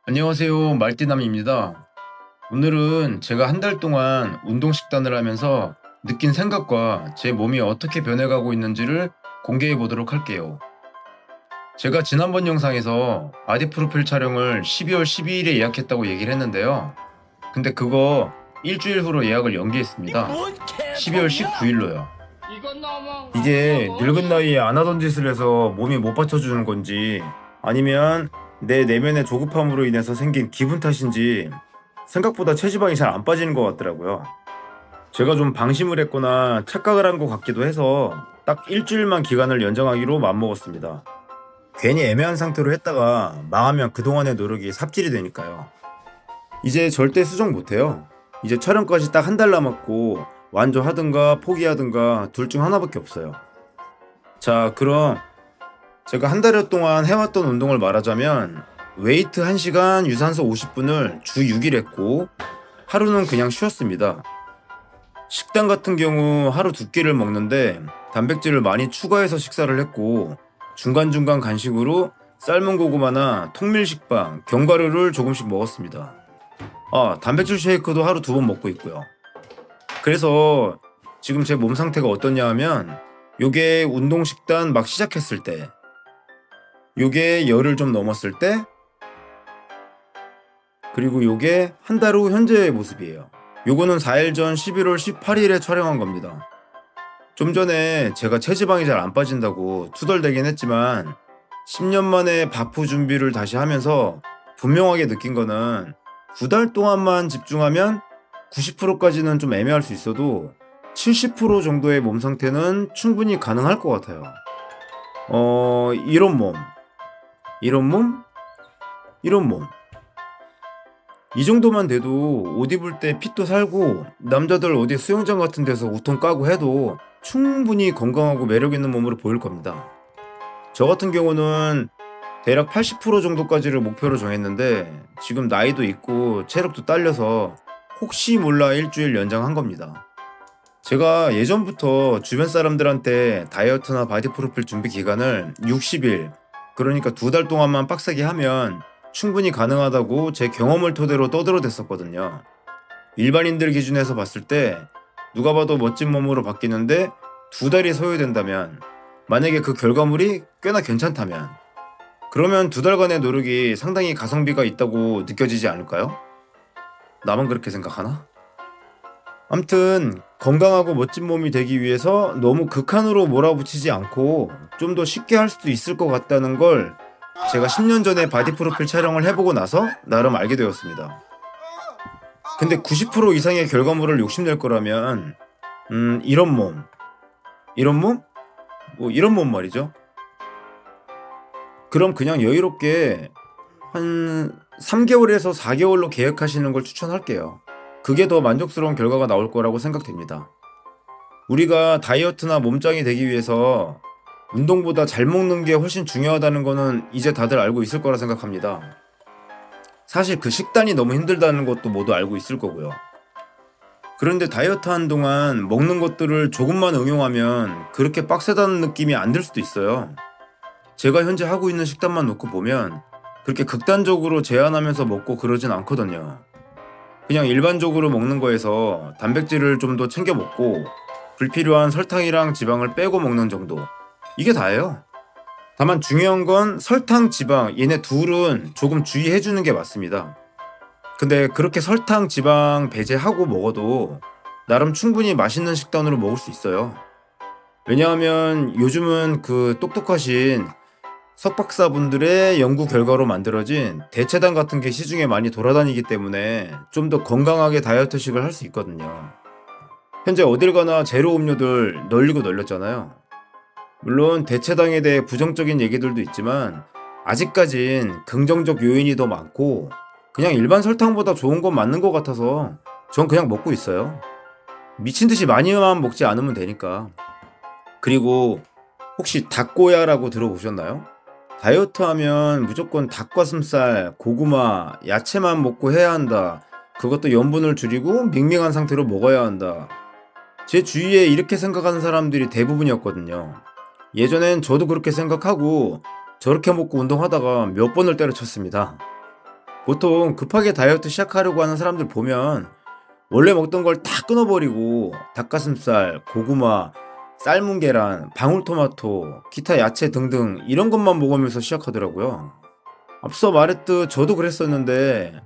안녕하세요. 말띠남입니다. 오늘은 제가 한 달 동안 운동 식단을 하면서 느낀 생각과 제 몸이 어떻게 변해가고 있는지를 공개해 보도록 할게요. 제가 지난번 영상에서 바디 프로필 촬영을 12월 12일에 예약했다고 얘기를 했는데요. 근데 그거 일주일 후로 예약을 연기했습니다. 12월 19일로요. 이게 늙은 나이에 안 하던 짓을 해서 몸이 못 받쳐주는 건지 아니면 내 내면의 조급함으로 인해서 생긴 기분 탓인지 생각보다 체지방이 잘 안 빠지는 것 같더라고요. 제가 좀 방심을 했거나 착각을 한 것 같기도 해서 딱 일주일만 기간을 연장하기로 맘먹었습니다. 괜히 애매한 상태로 했다가 망하면 그동안의 노력이 삽질이 되니까요. 이제 절대 수정 못해요. 이제 촬영까지 딱 한 달 남았고 완주하든가 포기하든가 둘 중 하나밖에 없어요. 자, 그럼 제가 한 달여 동안 해왔던 운동을 말하자면 웨이트 1시간, 유산소 50분을 주 6일 했고 하루는 그냥 쉬었습니다. 식단 같은 경우 하루 2끼를 먹는데 단백질을 많이 추가해서 식사를 했고 중간중간 간식으로 삶은 고구마나 통밀식빵, 견과류를 조금씩 먹었습니다. 단백질 쉐이크도 하루 2번 먹고 있고요. 그래서 지금 제 몸 상태가 어떠냐 하면 요게 운동 식단 막 시작했을 때, 요게 열흘 좀 넘었을 때, 그리고 요게 한 달 후 현재의 모습이에요. 요거는 4일 전 11월 18일에 촬영한 겁니다. 좀 전에 제가 체지방이 잘 안 빠진다고 투덜대긴 했지만 10년 만에 바프 준비를 다시 하면서 분명하게 느낀 거는 2달 동안만 집중하면 90%까지는 좀 애매할 수 있어도 70% 정도의 몸 상태는 충분히 가능할 것 같아요. 이런 몸, 이런 몸, 이런 몸. 이 정도만 돼도 옷 입을 때 핏도 살고 남자들 어디 수영장 같은 데서 우통 까고 해도 충분히 건강하고 매력 있는 몸으로 보일 겁니다. 저 같은 경우는 대략 80% 정도까지를 목표로 정했는데 지금 나이도 있고 체력도 딸려서 혹시 몰라 일주일 연장한 겁니다. 제가 예전부터 주변 사람들한테 다이어트나 바디 프로필 준비 기간을 60일, 그러니까 2달 동안만 빡세게 하면 충분히 가능하다고 제 경험을 토대로 떠들어댔었거든요. 일반인들 기준에서 봤을 때 누가 봐도 멋진 몸으로 바뀌는데 2달이 소요된다면, 만약에 그 결과물이 꽤나 괜찮다면, 그러면 2달간의 노력이 상당히 가성비가 있다고 느껴지지 않을까요? 나만 그렇게 생각하나? 암튼 건강하고 멋진 몸이 되기 위해서 너무 극한으로 몰아붙이지 않고 좀 더 쉽게 할 수도 있을 것 같다는 걸 제가 10년 전에 바디 프로필 촬영을 해보고 나서 나름 알게 되었습니다. 근데 90% 이상의 결과물을 욕심낼 거라면 이런 몸, 이런 몸? 이런 몸 말이죠. 그럼 그냥 여유롭게 한 3개월에서 4개월로 계획하시는 걸 추천할게요. 그게 더 만족스러운 결과가 나올 거라고 생각됩니다. 우리가 다이어트나 몸짱이 되기 위해서 운동보다 잘 먹는 게 훨씬 중요하다는 거는 이제 다들 알고 있을 거라 생각합니다. 사실 그 식단이 너무 힘들다는 것도 모두 알고 있을 거고요. 그런데 다이어트 한 동안 먹는 것들을 조금만 응용하면 그렇게 빡세다는 느낌이 안 들 수도 있어요. 제가 현재 하고 있는 식단만 놓고 보면 그렇게 극단적으로 제한하면서 먹고 그러진 않거든요. 그냥 일반적으로 먹는 거에서 단백질을 좀 더 챙겨 먹고 불필요한 설탕이랑 지방을 빼고 먹는 정도. 이게 다예요. 다만 중요한 건 설탕, 지방 얘네 둘은 조금 주의해주는 게 맞습니다. 근데 그렇게 설탕, 지방 배제하고 먹어도 나름 충분히 맛있는 식단으로 먹을 수 있어요. 왜냐하면 요즘은 그 똑똑하신 석박사분들의 연구 결과로 만들어진 대체당 같은 게 시중에 많이 돌아다니기 때문에 좀 더 건강하게 다이어트식을 할 수 있거든요. 현재 어딜 가나 제로 음료들 널리고 널렸잖아요. 물론 대체당에 대해 부정적인 얘기들도 있지만 아직까진 긍정적 요인이 더 많고 그냥 일반 설탕보다 좋은 건 맞는 것 같아서 전 그냥 먹고 있어요. 미친 듯이 많이만 먹지 않으면 되니까. 그리고 혹시 닭고야라고 들어보셨나요? 다이어트 하면 무조건 닭가슴살, 고구마, 야채만 먹고 해야 한다. 그것도 염분을 줄이고 밍밍한 상태로 먹어야 한다. 제 주위에 이렇게 생각하는 사람들이 대부분이었거든요. 예전엔 저도 그렇게 생각하고 저렇게 먹고 운동하다가 몇 번을 때려쳤습니다. 보통 급하게 다이어트 시작하려고 하는 사람들 보면 원래 먹던 걸 다 끊어버리고 닭가슴살, 고구마, 삶은 계란, 방울토마토, 기타 야채 등등 이런 것만 먹으면서 시작하더라고요. 앞서 말했듯 저도 그랬었는데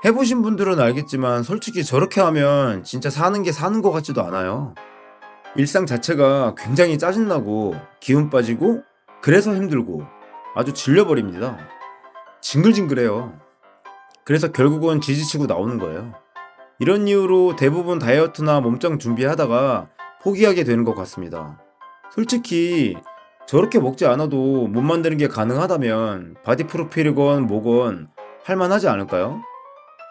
해보신 분들은 알겠지만 솔직히 저렇게 하면 진짜 사는 게 사는 것 같지도 않아요. 일상 자체가 굉장히 짜증나고 기운 빠지고 그래서 힘들고 아주 질려버립니다. 징글징글해요. 그래서 결국은 지지치고 나오는 거예요. 이런 이유로 대부분 다이어트나 몸짱 준비하다가 포기하게 되는 것 같습니다. 솔직히 저렇게 먹지 않아도 몸 만드는 게 가능하다면 바디 프로필이건 뭐건 할만하지 않을까요?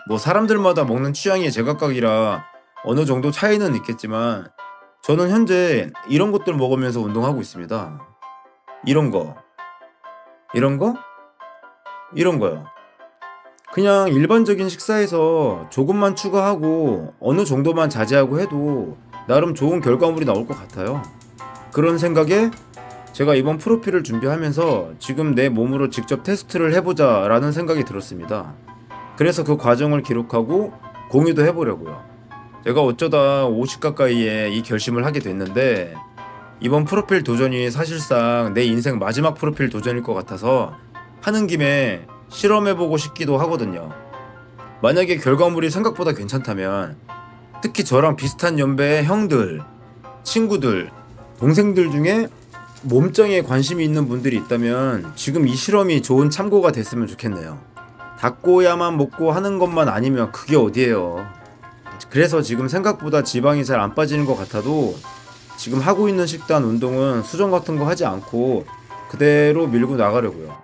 뭐 사람들마다 먹는 취향이 제각각이라 어느 정도 차이는 있겠지만 저는 현재 이런 것들 먹으면서 운동하고 있습니다. 이런 거, 이런 거, 이런 거요. 그냥 일반적인 식사에서 조금만 추가하고 어느 정도만 자제하고 해도 나름 좋은 결과물이 나올 것 같아요. 그런 생각에 제가 이번 프로필을 준비하면서 지금 내 몸으로 직접 테스트를 해보자 라는 생각이 들었습니다. 그래서 그 과정을 기록하고 공유도 해보려고요. 제가 어쩌다 50 가까이에 이 결심을 하게 됐는데 이번 프로필 도전이 사실상 내 인생 마지막 프로필 도전일 것 같아서 하는 김에 실험해보고 싶기도 하거든요. 만약에 결과물이 생각보다 괜찮다면 특히 저랑 비슷한 연배의 형들, 친구들, 동생들 중에 몸짱에 관심이 있는 분들이 있다면 지금 이 실험이 좋은 참고가 됐으면 좋겠네요. 닭고야만 먹고 하는 것만 아니면 그게 어디예요. 그래서 지금 생각보다 지방이 잘 안 빠지는 것 같아도 지금 하고 있는 식단 운동은 수정 같은 거 하지 않고 그대로 밀고 나가려고요.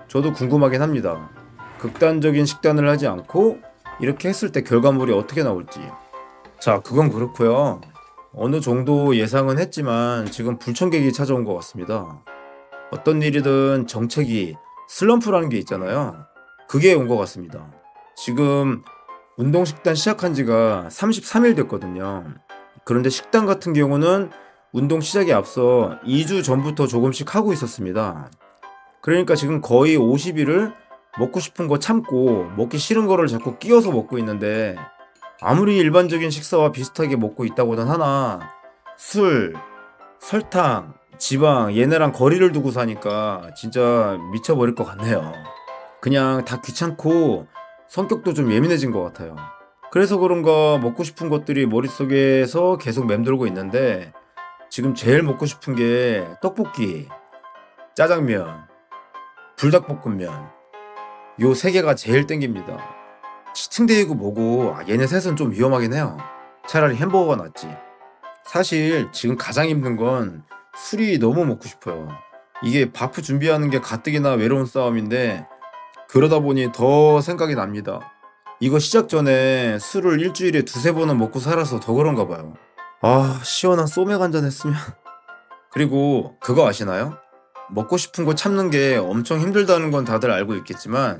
저도 궁금하긴 합니다. 극단적인 식단을 하지 않고 이렇게 했을 때 결과물이 어떻게 나올지. 자, 그건 그렇고요. 어느 정도 예상은 했지만 지금 불청객이 찾아온 것 같습니다. 어떤 일이든 정체기, 슬럼프라는 게 있잖아요. 그게 온 것 같습니다. 지금 운동 식단 시작한 지가 33일 됐거든요. 그런데 식단 같은 경우는 운동 시작에 앞서 2주 전부터 조금씩 하고 있었습니다. 그러니까 지금 거의 50일을 먹고 싶은 거 참고 먹기 싫은 거를 자꾸 끼워서 먹고 있는데 아무리 일반적인 식사와 비슷하게 먹고 있다고는 하나 술, 설탕, 지방 얘네랑 거리를 두고 사니까 진짜 미쳐버릴 것 같네요. 그냥 다 귀찮고 성격도 좀 예민해진 것 같아요. 그래서 그런가 먹고 싶은 것들이 머릿속에서 계속 맴돌고 있는데 지금 제일 먹고 싶은 게 떡볶이, 짜장면, 불닭볶음면 요 세 개가 제일 땡깁니다. 치팅데이고 뭐고 얘네 셋은 좀 위험하긴 해요. 차라리 햄버거가 낫지. 사실 지금 가장 힘든 건 술이 너무 먹고 싶어요. 이게 바프 준비하는 게 가뜩이나 외로운 싸움인데 그러다 보니 더 생각이 납니다. 이거 시작 전에 술을 일주일에 두세 번은 먹고 살아서 더 그런가 봐요. 아, 시원한 소맥 한잔 했으면. 그리고 그거 아시나요? 먹고 싶은 거 참는 게 엄청 힘들다는 건 다들 알고 있겠지만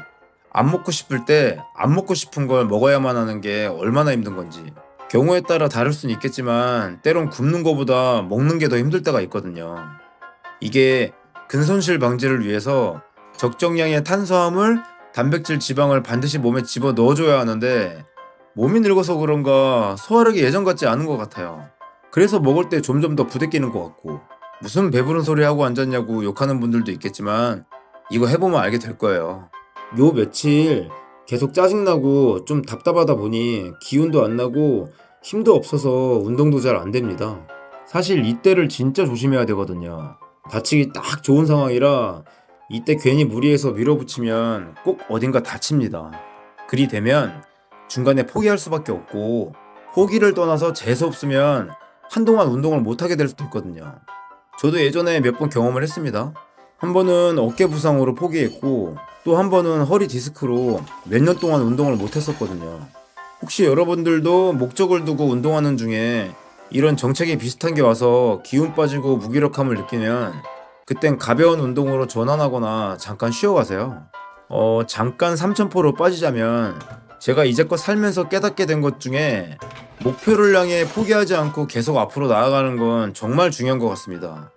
안 먹고 싶을 때 안 먹고 싶은 걸 먹어야만 하는 게 얼마나 힘든 건지. 경우에 따라 다를 수는 있겠지만 때론 굶는 거보다 먹는 게 더 힘들 때가 있거든요. 이게 근손실 방지를 위해서 적정량의 탄수화물, 단백질, 지방을 반드시 몸에 집어 넣어줘야 하는데 몸이 늙어서 그런가 소화력이 예전 같지 않은 것 같아요. 그래서 먹을 때 점점 더 부대끼는 것 같고 무슨 배부른 소리 하고 앉았냐고 욕하는 분들도 있겠지만 이거 해보면 알게 될 거예요. 요 며칠 계속 짜증나고 좀 답답하다 보니 기운도 안 나고 힘도 없어서 운동도 잘 안 됩니다. 사실 이때를 진짜 조심해야 되거든요. 다치기 딱 좋은 상황이라 이때 괜히 무리해서 밀어붙이면 꼭 어딘가 다칩니다. 그리 되면 중간에 포기할 수밖에 없고 포기를 떠나서 재수 없으면 한동안 운동을 못하게 될 수도 있거든요. 저도 예전에 몇 번 경험을 했습니다. 한 번은 어깨 부상으로 포기했고 또 한 번은 허리 디스크로 몇 년 동안 운동을 못했었거든요. 혹시 여러분들도 목적을 두고 운동하는 중에 이런 정책이 비슷한 게 와서 기운 빠지고 무기력함을 느끼면 그땐 가벼운 운동으로 전환하거나 잠깐 쉬어가세요. 잠깐 3,000%로 빠지자면 제가 이제껏 살면서 깨닫게 된 것 중에 목표를 향해 포기하지 않고 계속 앞으로 나아가는 건 정말 중요한 것 같습니다.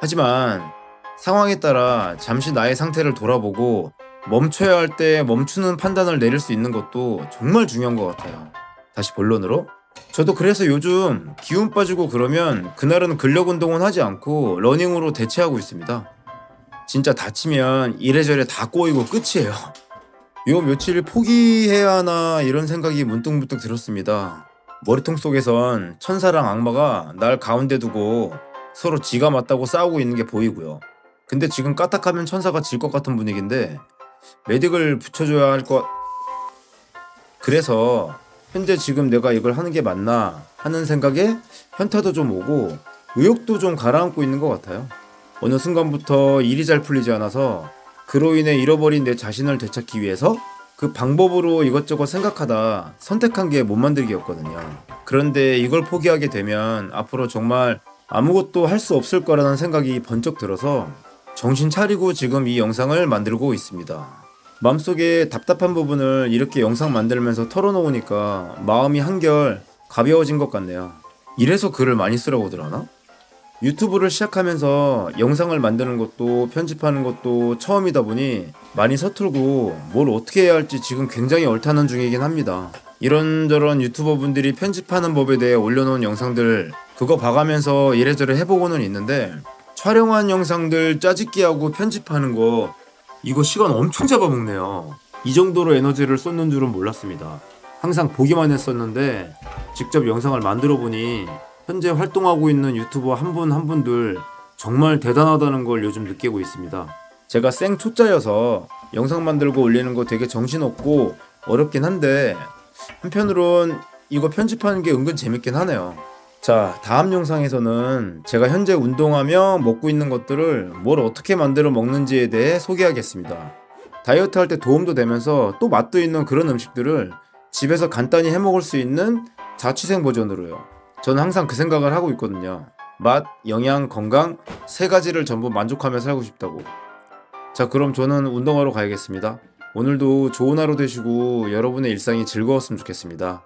하지만 상황에 따라 잠시 나의 상태를 돌아보고 멈춰야 할 때 멈추는 판단을 내릴 수 있는 것도 정말 중요한 것 같아요. 다시 본론으로. 저도 그래서 요즘 기운 빠지고 그러면 그날은 근력 운동은 하지 않고 러닝으로 대체하고 있습니다. 진짜 다치면 이래저래 다 꼬이고 끝이에요. 요 며칠 포기해야 하나 이런 생각이 문득문득 들었습니다. 머리통 속에선 천사랑 악마가 날 가운데 두고 서로 지가 맞다고 싸우고 있는 게 보이고요. 근데 지금 까딱하면 천사가 질 것 같은 분위기인데 메딕을 붙여줘야 할 것. 그래서 현재 지금 내가 이걸 하는 게 맞나 하는 생각에 현타도 좀 오고 의욕도 좀 가라앉고 있는 것 같아요. 어느 순간부터 일이 잘 풀리지 않아서 그로 인해 잃어버린 내 자신을 되찾기 위해서 그 방법으로 이것저것 생각하다 선택한 게 몸 만들기였거든요. 그런데 이걸 포기하게 되면 앞으로 정말 아무것도 할 수 없을 거라는 생각이 번쩍 들어서 정신 차리고 지금 이 영상을 만들고 있습니다. 마음속에 답답한 부분을 이렇게 영상 만들면서 털어놓으니까 마음이 한결 가벼워진 것 같네요. 이래서 글을 많이 쓰라고 들었나? 유튜브를 시작하면서 영상을 만드는 것도 편집하는 것도 처음이다 보니 많이 서툴고 뭘 어떻게 해야 할지 지금 굉장히 얼타는 중이긴 합니다. 이런저런 유튜버 분들이 편집하는 법에 대해 올려놓은 영상들 그거 봐가면서 이래저래 해보고는 있는데 촬영한 영상들 짜집기하고 편집하는 거 이거 시간 엄청 잡아먹네요. 이 정도로 에너지를 쏟는 줄은 몰랐습니다. 항상 보기만 했었는데 직접 영상을 만들어 보니 현재 활동하고 있는 유튜버 한 분 한 분들 정말 대단하다는 걸 요즘 느끼고 있습니다. 제가 생 초짜여서 영상 만들고 올리는 거 되게 정신없고 어렵긴 한데 한편으론 이거 편집하는 게 은근 재밌긴 하네요. 자, 다음 영상에서는 제가 현재 운동하며 먹고 있는 것들을 뭘 어떻게 만들어 먹는지에 대해 소개하겠습니다. 다이어트 할 때 도움도 되면서 또 맛도 있는 그런 음식들을 집에서 간단히 해 먹을 수 있는 자취생 버전으로요. 저는 항상 그 생각을 하고 있거든요. 맛, 영양, 건강 세 가지를 전부 만족하며 살고 싶다고. 자, 그럼 저는 운동하러 가야겠습니다. 오늘도 좋은 하루 되시고 여러분의 일상이 즐거웠으면 좋겠습니다.